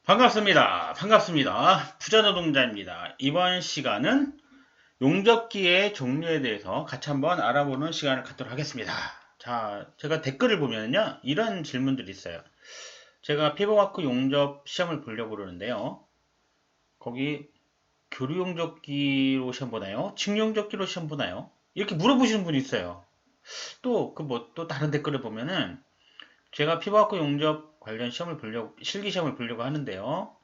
반갑습니다. 반갑습니다. 부자노동자입니다. 이번 시간은 용접기의 종류에 대해서 같이 한번 알아보는 시간을 갖도록 하겠습니다. 자, 제가 댓글을 보면요, 이런 질문들이 있어요. 제가 피부과크 용접 시험을 보려고 그러는데요. 거기 교류 용접기로 시험 보나요? 직용접기로 시험 보나요? 이렇게 물어보시는 분이 있어요. 또, 또 다른 댓글을 보면은 제가 피부과크 용접 관련 시험을 보려고, 실기 시험을 보려고 하는데요.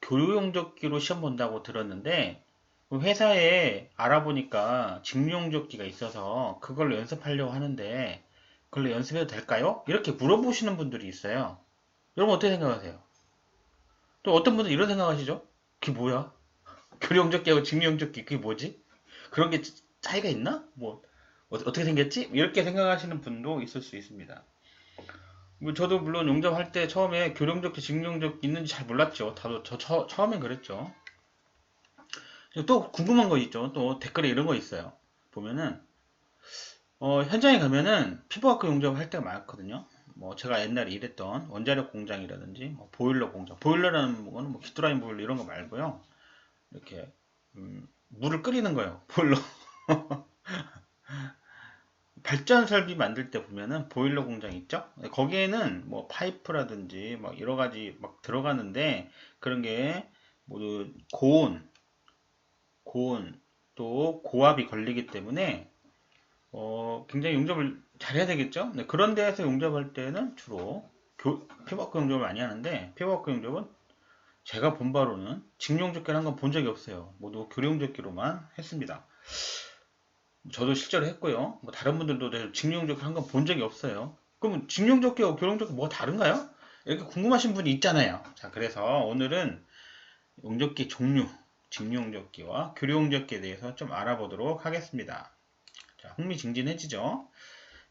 교류용접기로 시험 본다고 들었는데 회사에 알아보니까 직무용접기가 있어서 그걸로 연습하려고 하는데 그걸로 연습해도 될까요? 이렇게 물어보시는 분들이 있어요. 여러분 어떻게 생각하세요? 또 어떤 분은 이런 생각하시죠? 그게 뭐야? 교류용접기하고 직무용접기 그게 뭐지? 그런 게 차이가 있나? 뭐 어떻게 생겼지? 이렇게 생각하시는 분도 있을 수 있습니다. 뭐 저도 물론 용접할 때 처음에 교류용접기, 직무용접기 있는지 잘 몰랐죠. 다도 처음엔 그랬죠. 또 궁금한 거 있죠. 또 댓글에 이런 거 있어요. 보면은 현장에 가면은 피부과학 용접을 할 때가 많거든요. 뭐 제가 옛날에 일했던 원자력 공장이라든지 뭐 보일러 공장, 보일러라는 거는 뭐 기토라인 보일러 이런 거 말고요. 이렇게 물을 끓이는 거예요. 보일러 발전 설비 만들 때 보면은 보일러 공장 있죠? 거기에는 뭐 파이프라든지 막 여러 가지 막 들어가는데 그런 게 모두 고온 또 고압이 걸리기 때문에 굉장히 용접을 잘해야 되겠죠? 네, 그런 데에서 용접할 때는 주로 피부과학 용접을 많이 하는데 피부과학 용접은 제가 본 바로는 직용접기를 한 건 본 적이 없어요. 모두 교류용접기로만 했습니다. 저도 실제로 했고요. 뭐 다른 분들도 직용접기 한 건 본 적이 없어요. 그럼 직용접기와 교류용접기 뭐가 다른가요? 이렇게 궁금하신 분이 있잖아요. 자, 그래서 오늘은 용접기 종류, 직용접기와 교류용접기에 대해서 좀 알아보도록 하겠습니다. 자, 흥미진진해지죠?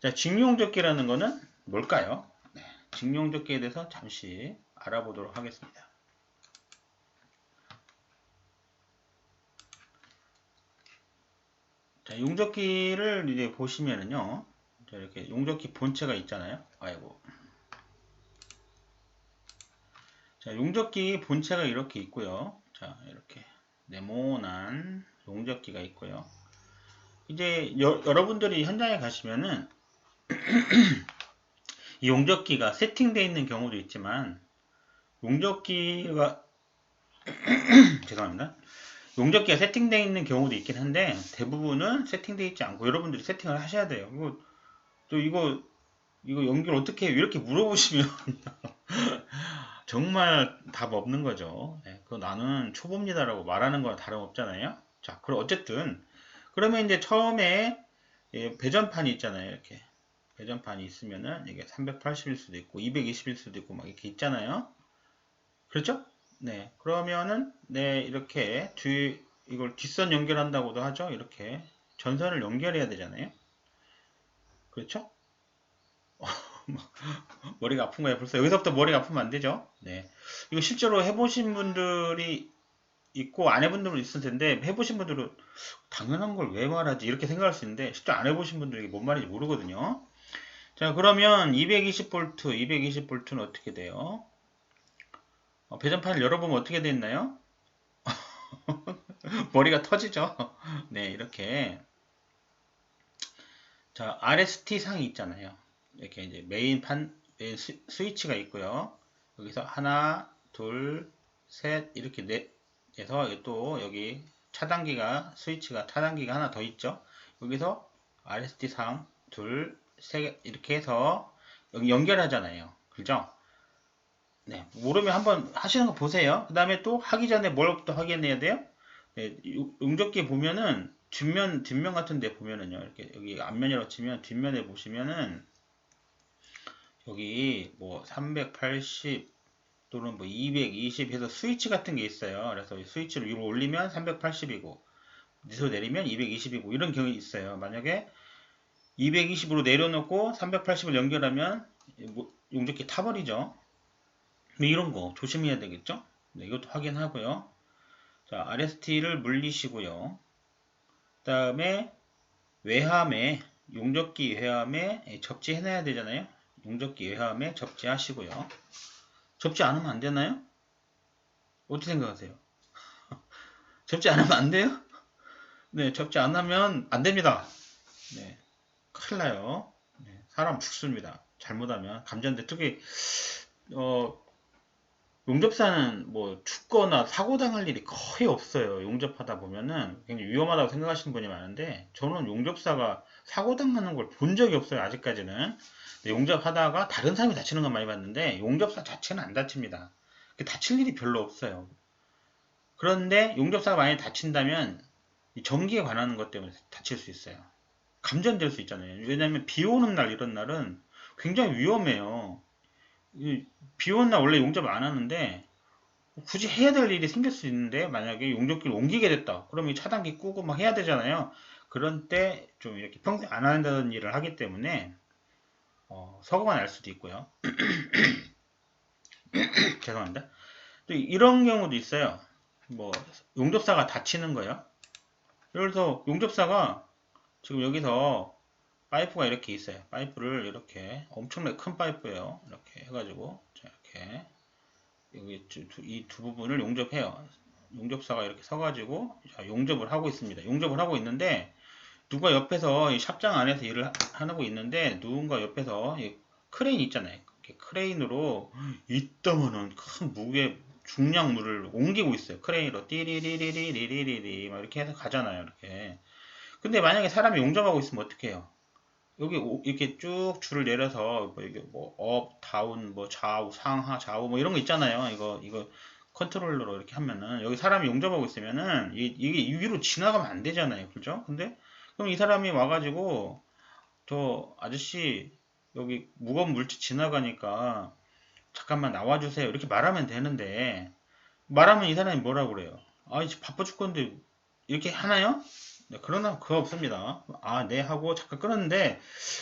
자, 직용접기라는 거는 뭘까요? 네, 직용접기에 대해서 잠시 알아보도록 하겠습니다. 자, 용접기를 이제 보시면은요. 자, 이렇게 용접기 본체가 있잖아요. 아이고. 자, 용접기 본체가 이렇게 있고요. 자, 이렇게 네모난 용접기가 있고요. 이제 여러분들이 현장에 가시면은 이 용접기가 세팅되어 있는 경우도 있지만 용접기가 죄송합니다. 용접기가 세팅되어 있는 경우도 있긴 한데 대부분은 세팅되어 있지 않고 여러분들이 세팅을 하셔야 돼요. 이거 연결 어떻게 해요? 이렇게 물어보시면 정말 답 없는 거죠. 네, 그거 나는 초보입니다라고 말하는 거랑 다름없잖아요. 자, 그럼 어쨌든 그러면 이제 처음에 배전판이 있잖아요. 이렇게 배전판이 있으면은 이게 380일 수도 있고 220일 수도 있고 막 이렇게 있잖아요. 그렇죠? 네. 그러면은 네, 이렇게 이걸 뒷선 연결한다고도 하죠. 이렇게 전선을 연결해야 되잖아요. 그렇죠? 머리가 아픈 거예요. 벌써 여기서부터 머리가 아프면 안 되죠. 네. 이거 실제로 해보신 분들이 있고 안 해본 분들은 있을 텐데 해보신 분들은 당연한 걸 왜 말하지 이렇게 생각할 수 있는데 실제 안 해보신 분들이 뭔 말인지 모르거든요. 자, 그러면 220V, 220V는 어떻게 돼요? 배전판을 열어보면 어떻게 됐나요? 머리가 터지죠? 네, 이렇게. 자, RST 상이 있잖아요. 이렇게 이제 메인 스위치가 있고요. 여기서 하나, 둘, 셋, 이렇게 넷에서 또 여기 스위치가 차단기가 하나 더 있죠. 여기서 RST 상, 둘, 셋, 이렇게 해서 여기 연결하잖아요. 그죠? 네, 모르면 한번 하시는 거 보세요. 그 다음에 또 하기 전에 뭘부터 확인해야 돼요? 네, 용접기 보면은 뒷면 같은 데 보면은요, 이렇게 여기 앞면이라고 치면 뒷면에 보시면은 여기 뭐 380 또는 뭐 220 해서 스위치 같은 게 있어요. 그래서 스위치를 위로 올리면 380이고 밑으로 내리면 220이고 이런 경우가 있어요. 만약에 220으로 내려놓고 380을 연결하면 용접기 타버리죠. 이런 거 조심해야 되겠죠? 네, 이것도 확인하고요. 자, RST를 물리시고요. 그 다음에 외함에 용접기 외함에 접지해놔야 되잖아요. 용접기 외함에 접지하시고요. 접지 않으면 안 되나요? 어떻게 생각하세요? 접지 않으면 안 돼요? 네, 접지 않으면 안 됩니다. 네, 큰일 나요. 네, 사람 죽습니다. 잘못하면. 감전돼. 특히, 어, 용접사는 뭐 죽거나 사고 당할 일이 거의 없어요. 용접하다 보면은 굉장히 위험하다고 생각하시는 분이 많은데 저는 용접사가 사고 당하는 걸 본 적이 없어요. 아직까지는. 근데 용접하다가 다른 사람이 다치는 건 많이 봤는데 용접사 자체는 안 다칩니다. 다칠 일이 별로 없어요. 그런데 용접사가 만약에 다친다면 이 전기에 관한 것 때문에 다칠 수 있어요. 감전될 수 있잖아요. 왜냐하면 비 오는 날 이런 날은 굉장히 위험해요. 비 오는 날 원래 용접 안 하는데 굳이 해야 될 일이 생길 수 있는데 만약에 용접기를 옮기게 됐다. 그러면 이 차단기 끄고 막 해야 되잖아요. 그런 때 좀 이렇게 평소에 안 한다는 일을 하기 때문에 사고가 날 수도 있고요. 죄송합니다. 또 이런 경우도 있어요. 뭐 용접사가 다치는 거요. 그래서 용접사가 지금 여기서 파이프가 이렇게 있어요. 파이프를 이렇게 엄청나게 큰 파이프예요. 이렇게 해가지고 자, 이렇게 여기 이 두 부분을 용접해요. 용접사가 이렇게 서가지고 용접을 하고 있습니다. 용접을 하고 있는데 누가 옆에서 이 샵장 안에서 일을 하고 있는데 누군가 옆에서 크레인 있잖아요. 크레인으로 이따만한 큰 무게 중량물을 옮기고 있어요. 크레인으로 띠리리리리리리리 막 이렇게 해서 가잖아요. 이렇게. 근데 만약에 사람이 용접하고 있으면 어떻게 해요? 여기 이렇게 쭉 줄을 내려서 뭐 이게 뭐 업, 다운, 뭐 좌우, 상하, 좌우 뭐 이런 거 있잖아요. 이거 컨트롤러로 이렇게 하면은 여기 사람이 용접하고 있으면은 이게 위로 지나가면 안 되잖아요. 그죠? 근데 그럼 이 사람이 와가지고 저 아저씨 여기 무거운 물질 지나가니까 잠깐만 나와주세요. 이렇게 말하면 되는데 말하면 이 사람이 뭐라고 그래요? 아, 이제 바빠 죽겠는데 이렇게 하나요? 네, 그러나 그거 없습니다. 아, 네 하고 잠깐 끊었는데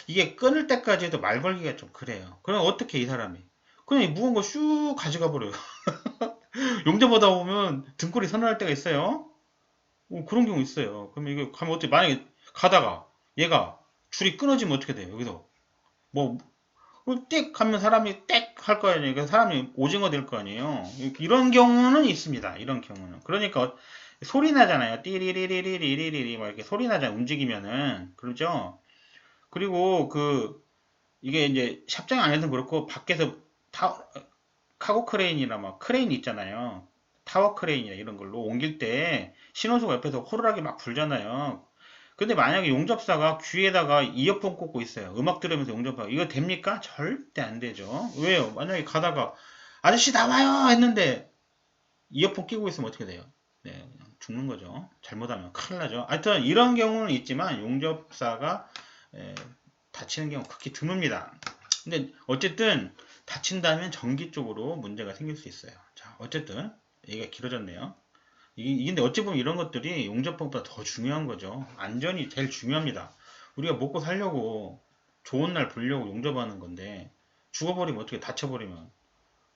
이게 끊을 때까지도 말 걸기가 좀 그래요. 그럼 어떻게 이 사람이? 그냥 이 무거운 거 슉 가져가 버려요. 용접하다 보면 등골이 서늘할 때가 있어요. 그런 경우 있어요. 그럼 이게 가면 어떻게 만약에 가다가 얘가 줄이 끊어지면 어떻게 돼요? 여기서 뭐 띡 하면 사람이 땡 할 거 아니에요. 그러니까 사람이 오징어 될 거 아니에요. 이런 경우는 있습니다. 이런 경우는. 그러니까 소리 나잖아요. 띠리리리리리리리 막 이렇게 소리 나잖아요. 움직이면은. 그렇죠? 그리고 이게 이제 샵장 안에서는 그렇고 밖에서 카고 크레인이나 막 크레인 있잖아요. 타워 크레인이나 이런 걸로 옮길 때 신호수가 옆에서 호루라기 막 불잖아요. 근데 만약에 용접사가 귀에다가 이어폰 꽂고 있어요. 음악 들으면서 용접하고 이거 됩니까? 절대 안 되죠. 왜요? 만약에 가다가 아저씨 나와요 했는데 이어폰 끼고 있으면 어떻게 돼요? 네, 그냥 죽는 거죠. 잘못하면 큰일 나죠. 하여튼 이런 경우는 있지만 용접사가 다치는 경우 극히 드뭅니다. 근데 어쨌든 다친다면 전기 쪽으로 문제가 생길 수 있어요. 자, 어쨌든 얘기가 길어졌네요. 근데 어찌 보면 이런 것들이 용접법보다 더 중요한 거죠. 안전이 제일 중요합니다. 우리가 먹고 살려고 좋은 날 보려고 용접하는 건데 죽어버리면 어떻게 다쳐버리면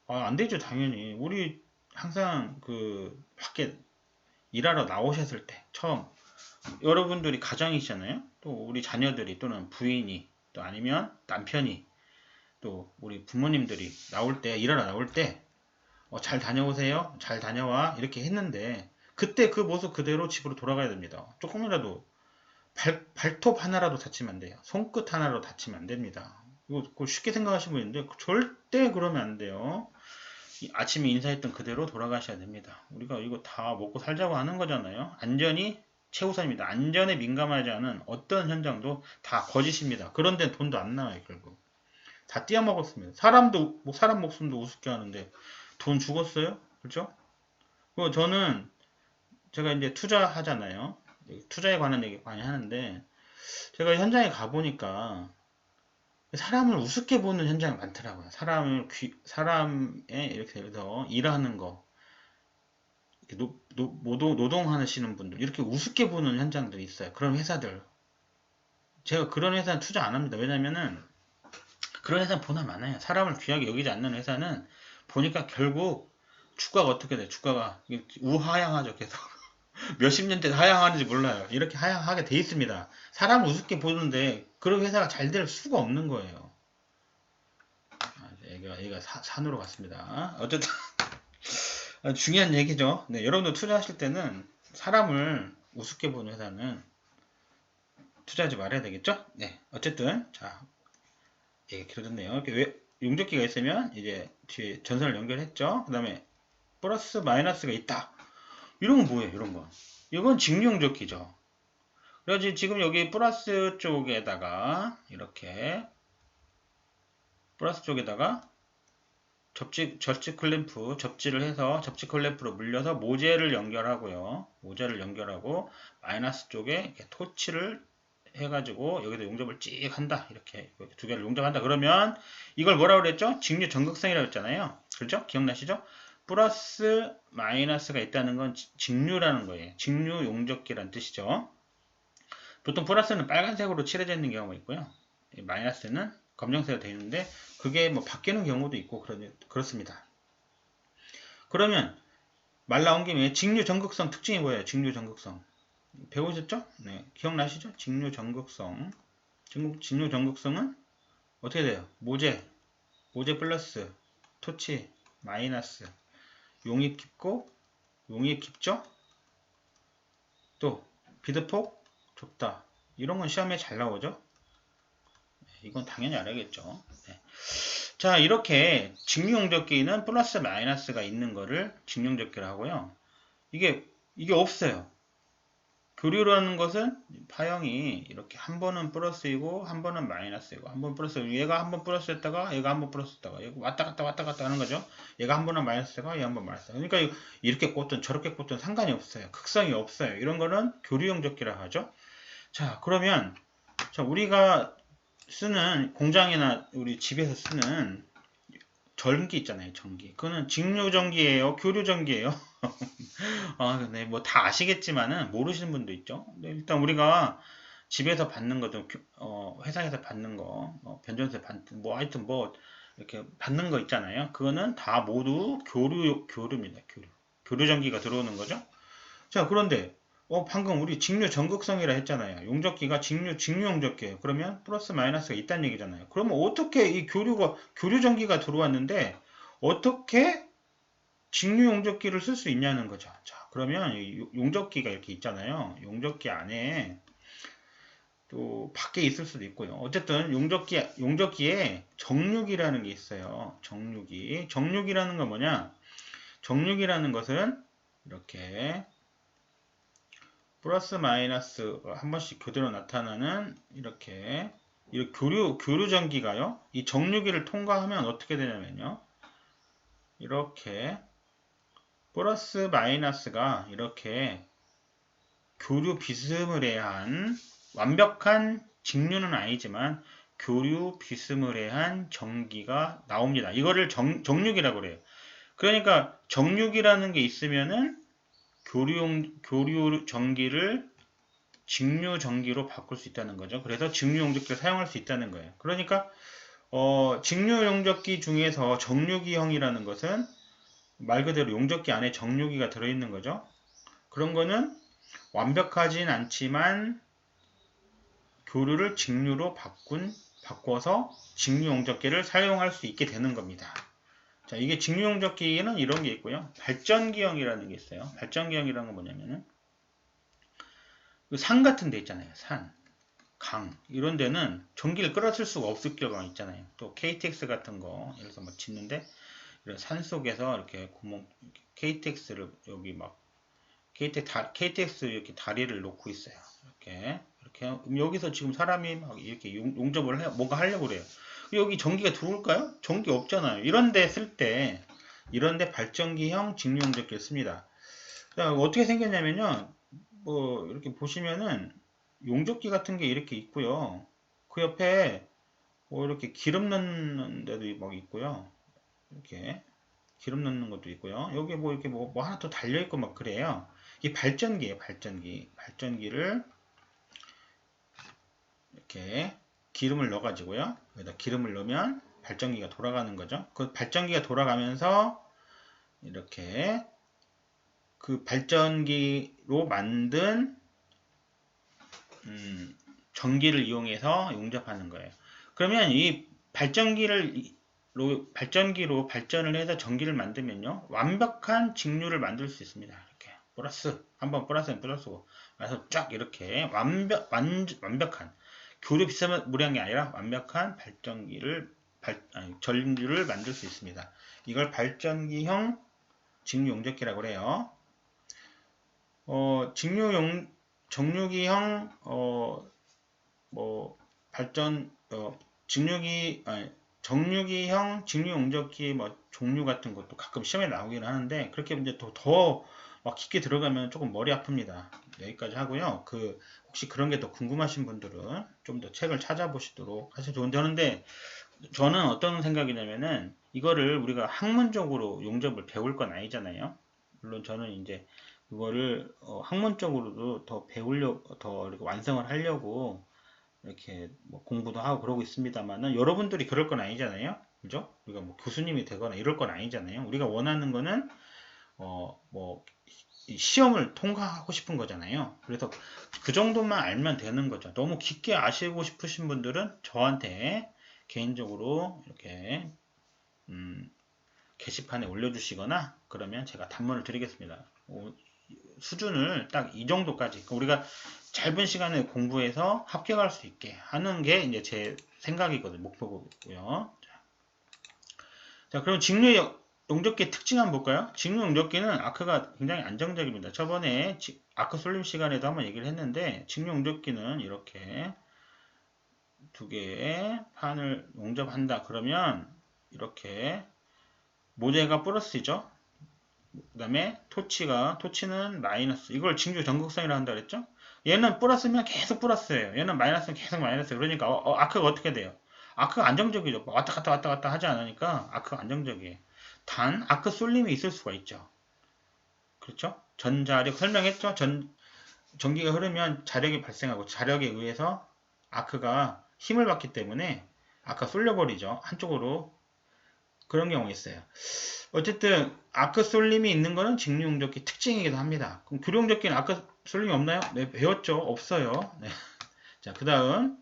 안 되죠. 당연히 우리 항상 밖에 일하러 나오셨을 때 처음 여러분들이 가장이시잖아요. 또 우리 자녀들이 또는 부인이 또 아니면 남편이 또 우리 부모님들이 일하러 나올 때 잘 다녀오세요. 잘 다녀와. 이렇게 했는데, 그때 그 모습 그대로 집으로 돌아가야 됩니다. 조금이라도, 발톱 하나라도 다치면 안 돼요. 손끝 하나라도 다치면 안 됩니다. 이거 쉽게 생각하시는 분인데, 절대 그러면 안 돼요. 아침에 인사했던 그대로 돌아가셔야 됩니다. 우리가 이거 다 먹고 살자고 하는 거잖아요. 안전이 최우선입니다. 안전에 민감하지 않은 어떤 현장도 다 거짓입니다. 그런 데는 돈도 안 나와요, 결국. 다 띄어먹었습니다. 사람 목숨도 우습게 하는데, 돈 죽었어요? 그렇죠? 저는 제가 이제 투자하잖아요. 투자에 관한 얘기 많이 하는데 제가 현장에 가보니까 사람을 우습게 보는 현장이 많더라고요. 사람에 이렇게 해서 일하는 거, 노동하시는 분들 이렇게 우습게 보는 현장들이 있어요. 그런 회사들. 제가 그런 회사는 투자 안 합니다. 왜냐면은 그런 회사는 보나 많아요. 사람을 귀하게 여기지 않는 회사는 보니까 결국 주가가 어떻게 돼요? 주가가 우하향하죠. 계속 몇십 년째 하향하는지 몰라요. 이렇게 하향하게 돼 있습니다. 사람을 우습게 보는데 그런 회사가 잘 될 수가 없는 거예요. 얘가 산으로 갔습니다. 어쨌든 중요한 얘기죠. 네, 여러분들 투자하실 때는 사람을 우습게 보는 회사는 투자하지 말아야 되겠죠? 네, 어쨌든 자, 얘기 길어졌네요. 이렇게 용접기가 있으면 이제 뒤에 전선을 연결했죠. 그 다음에 플러스 마이너스가 있다. 이런 건 뭐예요? 이런 건 이건 직용접기죠. 그래서 지금 여기 플러스 쪽에다가 이렇게 플러스 쪽에다가 접지 클램프 접지를 해서 접지 클램프로 물려서 모재를 연결하고요. 모재를 연결하고 마이너스 쪽에 이렇게 토치를 해가지고 여기다 용접을 찍 한다. 이렇게 두 개를 용접한다. 그러면 이걸 뭐라고 그랬죠? 직류 전극성이라고 했잖아요. 그렇죠? 기억나시죠? 플러스 마이너스가 있다는 건 직류라는 거예요. 직류 용접기란 뜻이죠. 보통 플러스는 빨간색으로 칠해져 있는 경우가 있고요. 마이너스는 검정색으로 되어 있는데 그게 뭐 바뀌는 경우도 있고 그렇습니다. 그러면 말 나온 김에 직류 전극성 특징이 뭐예요? 직류 전극성 배우셨죠? 네, 기억나시죠? 직류 전극성 직류 전극성은 어떻게 돼요? 모재 플러스 토치 마이너스 용입 깊고 용입 깊죠? 또 비드폭 좁다. 이런 건 시험에 잘 나오죠? 이건 당연히 알아야겠죠. 네. 자, 이렇게 직류용접기는 플러스 마이너스가 있는 거를 직류용접기를 하고요. 이게 없어요. 교류라는 것은 파형이 이렇게 한 번은 플러스이고 한 번은 마이너스이고 한 번 플러스 얘가 한 번 플러스였다가 얘가 한 번 플러스였다가 얘가 왔다 갔다 하는 거죠. 얘가 한 번은 마이너스가 얘가 한 번 마이너스. 그러니까 이렇게 꽂든 저렇게 꽂든 상관이 없어요. 극성이 없어요. 이런 거는 교류용접기라 하죠. 자, 그러면 자, 우리가 쓰는 공장이나 우리 집에서 쓰는 전기 있잖아요. 전기. 그거는 직류전기예요, 교류전기예요. 네, 뭐 다 아시겠지만은 모르시는 분도 있죠. 일단 우리가 집에서 받는 것도 회사에서 받는 거, 변전소에 받는 뭐 하여튼 뭐 이렇게 받는 거 있잖아요. 그거는 다 모두 교류입니다. 교류전기가 들어오는 거죠. 자, 그런데 방금 우리 직류 전극성이라 했잖아요. 용접기가 직류 용접기예요. 그러면 플러스 마이너스가 있다는 얘기잖아요. 그러면 어떻게 이 교류 전기가 들어왔는데 어떻게 직류 용접기를 쓸 수 있냐는 거죠. 자, 그러면 이 용접기가 이렇게 있잖아요. 용접기 안에 또 밖에 있을 수도 있고요. 어쨌든 용접기에 정류기라는 게 있어요. 정류기라는 건 뭐냐? 정류기라는 것은 이렇게 플러스 마이너스 한 번씩 교대로 나타나는 이렇게 교류 전기가요. 이 정류기를 통과하면 어떻게 되냐면요. 이렇게 플러스 마이너스가 이렇게 교류 비스무리한 완벽한 직류는 아니지만 교류 비스무리한 전기가 나옵니다. 이거를 정류기라고 그래요. 그러니까 정류기라는 게 있으면은 교류 전기를 직류 전기로 바꿀 수 있다는 거죠. 그래서 직류 용접기를 사용할 수 있다는 거예요. 그러니까 직류 용접기 중에서 정류기형이라는 것은 말 그대로 용접기 안에 정류기가 들어있는 거죠. 그런 거는 완벽하진 않지만 교류를 직류로 바꿔서 직류 용접기를 사용할 수 있게 되는 겁니다. 자, 이게 직류용접기는 이런 게 있고요. 발전기형이라는 게 있어요. 발전기형이라는 건 뭐냐면은 산 같은 데 있잖아요. 산, 강 이런 데는 전기를 끌어쓸 수가 없을 경우가 있잖아요. 또 KTX 같은 거 예를 들어서 막 짓는데 이런 산 속에서 이렇게 구멍 KTX를 여기 막 KTX 이렇게 다리를 놓고 있어요. 이렇게 여기서 지금 사람이 막 이렇게 용접을 뭔가 하려고 그래요. 여기 전기가 들어올까요? 전기 없잖아요. 이런데 쓸 때 이런데 발전기형 직류용접기를 씁니다. 어떻게 생겼냐면요. 뭐 이렇게 보시면은 용접기 같은 게 이렇게 있고요. 그 옆에 뭐 이렇게 기름 넣는 데도 막 있고요. 이렇게 기름 넣는 것도 있고요. 여기 뭐 이렇게 뭐 하나 더 달려 있고 막 그래요. 이게 발전기예요. 발전기를 이렇게 기름을 넣어 가지고요. 여기다 기름을 넣으면 발전기가 돌아가는 거죠. 그 발전기가 돌아가면서 이렇게 그 발전기로 만든 전기를 이용해서 용접하는 거예요. 그러면 이 발전기를 발전기로 발전을 해서 전기를 만들면요. 완벽한 직류를 만들 수 있습니다. 이렇게. 플러스. 한번 플러스는 플러스고. 그래서 쫙 이렇게 완벽한. 교류 비싼 무리한 게 아니라 완벽한 전류를 만들 수 있습니다. 이걸 발전기형 직류용접기라고 그래요. 정류기형 정류기형 직류용접기 종류 같은 것도 가끔 시험에 나오긴 하는데 그렇게 이제 더 깊게 들어가면 조금 머리 아픕니다. 여기까지 하고요. 혹시 그런 게 더 궁금하신 분들은 좀 더 책을 찾아보시도록 하시면 좋은데 저는 어떤 생각이냐면은 이거를 우리가 학문적으로 용접을 배울 건 아니잖아요. 물론 저는 이제 그거를 학문적으로도 더 더 이렇게 완성을 하려고 이렇게 공부도 하고 그러고 있습니다만은 여러분들이 그럴 건 아니잖아요. 그죠? 우리가 교수님이 되거나 이럴 건 아니잖아요. 우리가 원하는 거는 시험을 통과하고 싶은 거잖아요. 그래서 그 정도만 알면 되는 거죠. 너무 깊게 아시고 싶으신 분들은 저한테 개인적으로 이렇게 게시판에 올려주시거나 그러면 제가 답문을 드리겠습니다. 수준을 딱 이 정도까지 우리가 짧은 시간에 공부해서 합격할 수 있게 하는 게 이제 제 생각이거든요. 목표고요. 자, 그럼 직류 용접기의 특징 한번 볼까요? 직류 용접기는 아크가 굉장히 안정적입니다. 저번에 아크 쏠림 시간에도 한번 얘기를 했는데 직류 용접기는 이렇게 두 개의 판을 용접한다 그러면 이렇게 모재가 플러스죠. 그 다음에 토치는 마이너스. 이걸 직류 전극성이라고 한다 그랬죠? 얘는 플러스면 계속 플러스예요. 얘는 마이너스면 계속 마이너스. 그러니까 아크가 어떻게 돼요? 아크가 안정적이죠. 왔다 갔다 하지 않으니까 아크가 안정적이에요. 단 아크 쏠림이 있을 수가 있죠. 그렇죠? 전자력 설명했죠? 전기가 흐르면 자력이 발생하고 자력에 의해서 아크가 힘을 받기 때문에 아크가 쏠려버리죠. 한쪽으로. 그런 경우가 있어요. 어쨌든 아크 쏠림이 있는 거는 직류용접기 특징이기도 합니다. 그럼 교류용접기는 아크 쏠림이 없나요? 네, 배웠죠. 없어요. 네. 자, 그 다음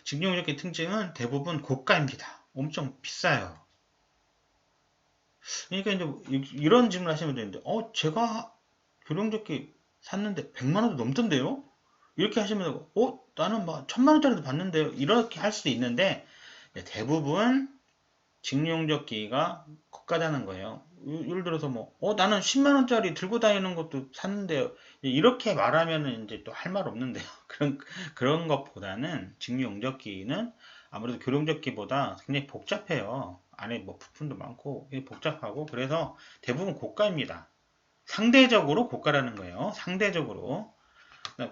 직류용접기 특징은 대부분 고가입니다. 엄청 비싸요. 그러니까 이제 이런 질문 하시면 되는데 제가 교류용접기 샀는데 100만 원도 넘던데요? 이렇게 하시면 나는 막 1000만 원짜리도 봤는데요. 이렇게 할 수도 있는데 대부분 직류용접기가 고가다는 거예요. 예를 들어서 나는 10만 원짜리 들고 다니는 것도 샀는데 이렇게 말하면은 이제 또 할 말 없는데요. 그런 것보다는 직류용접기는 아무래도 교류용접기보다 굉장히 복잡해요. 안에 부품도 많고 복잡하고 그래서 대부분 고가입니다. 상대적으로 고가라는 거예요. 상대적으로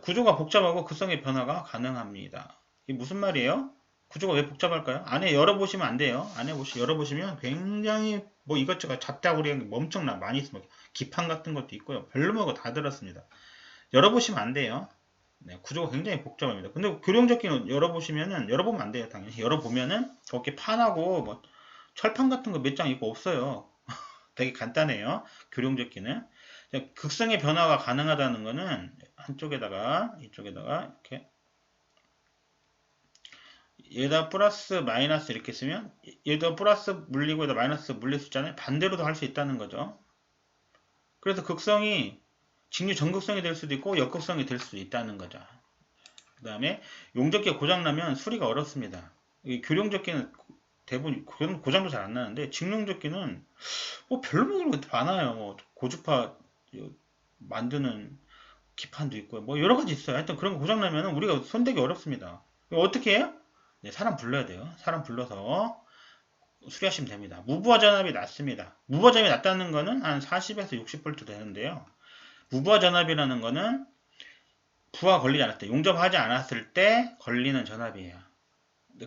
구조가 복잡하고 극성의 변화가 가능합니다. 이게 무슨 말이에요? 구조가 왜 복잡할까요? 안에 열어보시면 안 돼요. 안에 열어보시면 굉장히 이것저것 잡다구리한 게 엄청나 많이 있습니다. 기판 같은 것도 있고요. 별로먹어 다 들었습니다. 열어보시면 안 돼요. 네, 구조가 굉장히 복잡합니다. 근데 교룡접기는 열어보면 안 돼요. 당연히 열어보면은 거기 판하고 철판 같은 거 몇 장 있고 없어요. 되게 간단해요. 교룡접기는 극성의 변화가 가능하다는 거는 한쪽에다가 이쪽에다가 이렇게 얘다 플러스 마이너스 이렇게 쓰면 얘도 플러스 물리고 얘다 마이너스 물릴 수 있잖아요. 반대로도 할 수 있다는 거죠. 그래서 극성이 직류 전극성이 될 수도 있고 역극성이 될 수도 있다는 거죠. 그 다음에 용접기가 고장나면 수리가 어렵습니다. 교룡접기는 대부분 고장도 잘 안 나는데 직류용접기는 별로 먹는 것도 많아요. 고주파 만드는 기판도 있고 여러 가지 있어요. 하여튼 그런 거 고장나면 우리가 손대기 어렵습니다. 어떻게 해요? 네, 사람 불러야 돼요. 사람 불러서 수리하시면 됩니다. 무부하 전압이 낮습니다. 무부하 전압이 낮다는 거는 한 40에서 60V 되는데요. 무부하 전압이라는 거는 부하 걸리지 않았을 때, 용접하지 않았을 때 걸리는 전압이에요.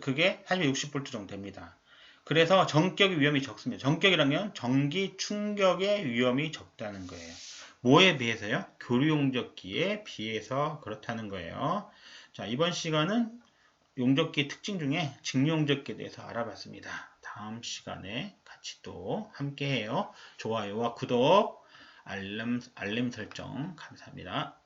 그게 40, 60V 정도 됩니다. 그래서 전격의 위험이 적습니다. 전격이라는 건 전기 충격의 위험이 적다는 거예요. 뭐에 비해서요? 교류용접기에 비해서 그렇다는 거예요. 자, 이번 시간은 용접기 특징 중에 직류용접기에 대해서 알아봤습니다. 다음 시간에 같이 또 함께 해요. 좋아요와 구독, 알림 설정 감사합니다.